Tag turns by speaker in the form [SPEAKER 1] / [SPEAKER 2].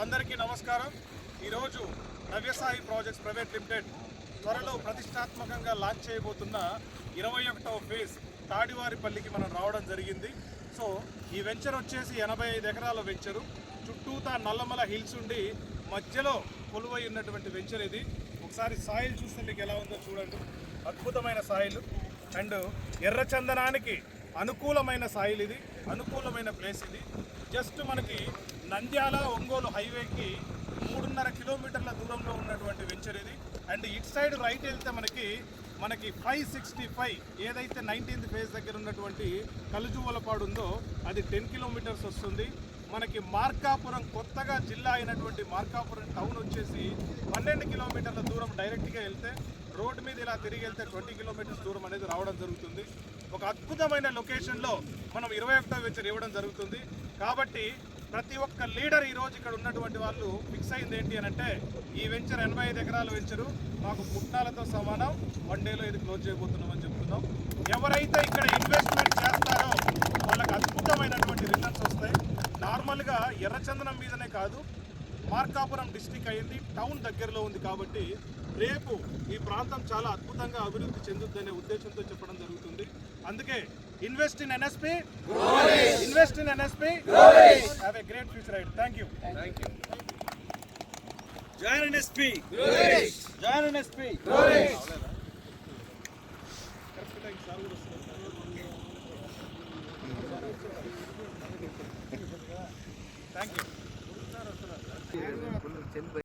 [SPEAKER 1] అందరికీ నమస్కారం. ఈరోజు నవ్యసాయి ప్రాజెక్ట్స్ ప్రైవేట్ లిమిటెడ్ త్వరలో ప్రతిష్టాత్మకంగా లాంచ్ చేయబోతున్న 21వ ఫేజ్ తాడివారిపల్లికి మనం రావడం జరిగింది. సో ఈ వెంచర్ వచ్చేసి 85 ఎకరాల వెంచరు. చుట్టూతా నల్లమల హిల్స్ ఉండి మధ్యలో కొలువై ఉన్నటువంటి వెంచర్ ఇది. ఒకసారి సాయిల్ చూస్తే మీకు ఎలా ఉందో చూడండి. అద్భుతమైన సాయిల్ అండ్ ఎర్రచందనానికి అనుకూలమైన సాయిల్ ఇది, అనుకూలమైన ప్లేస్ ఇది. జస్ట్ మనకి నంద్యాల ఒంగోలు హైవేకి 3.5 కిలోమీటర్ల దూరంలో ఉన్నటువంటి వెంచర్ ఇది. అండ్ ఇటు సైడ్ రైట్ వెళ్తే మనకి 565 ఏదైతే 19th ఫేజ్ దగ్గర ఉన్నటువంటి కలుజువలపాడు ఉందో అది 10 కిలోమీటర్స్ వస్తుంది. మనకి మార్కాపురం కొత్తగా జిల్లా అయినటువంటి మార్కాపురం టౌన్ వచ్చేసి 12 కిలోమీటర్ల దూరం డైరెక్ట్గా వెళ్తే రోడ్డు మీద ఇలా తిరిగి వెళ్తే 20 కిలోమీటర్స్ దూరం అనేది రావడం జరుగుతుంది. ఒక అద్భుతమైన లొకేషన్లో మనం 21వ వెంచర్ ఇవ్వడం జరుగుతుంది. కాబట్టి ప్రతి ఒక్క లీడర్ ఈరోజు ఇక్కడ ఉన్నటువంటి వాళ్ళు ఫిక్స్ అయింది ఏంటి అని అంటే ఈ వెంచర్ 85 ఎకరాల వెంచరు మాకు పుట్నాలతో సమానం, 1 డేలో ఇది క్లోజ్ చేయబోతున్నామని చెప్తున్నాం. ఎవరైతే ఇక్కడ ఇన్వెస్ట్మెంట్ చేస్తారో వాళ్ళకి అద్భుతమైనటువంటి రిటర్న్స్ వస్తాయి. నార్మల్గా ఎర్రచందనం మీదనే కాదు, మార్కాపురం డిస్టిక్ అయింది, టౌన్ దగ్గరలో ఉంది. కాబట్టి రేపు ఈ ప్రాంతం చాలా అద్భుతంగా అభివృద్ధి చెందుతుందనే ఉద్దేశంతో చెప్పడం జరుగుతుంది. అందుకే invest in NSP, invest in NSP, have a great future ahead. Thank you.
[SPEAKER 2] Join NSP, join NSP.
[SPEAKER 1] Thank you.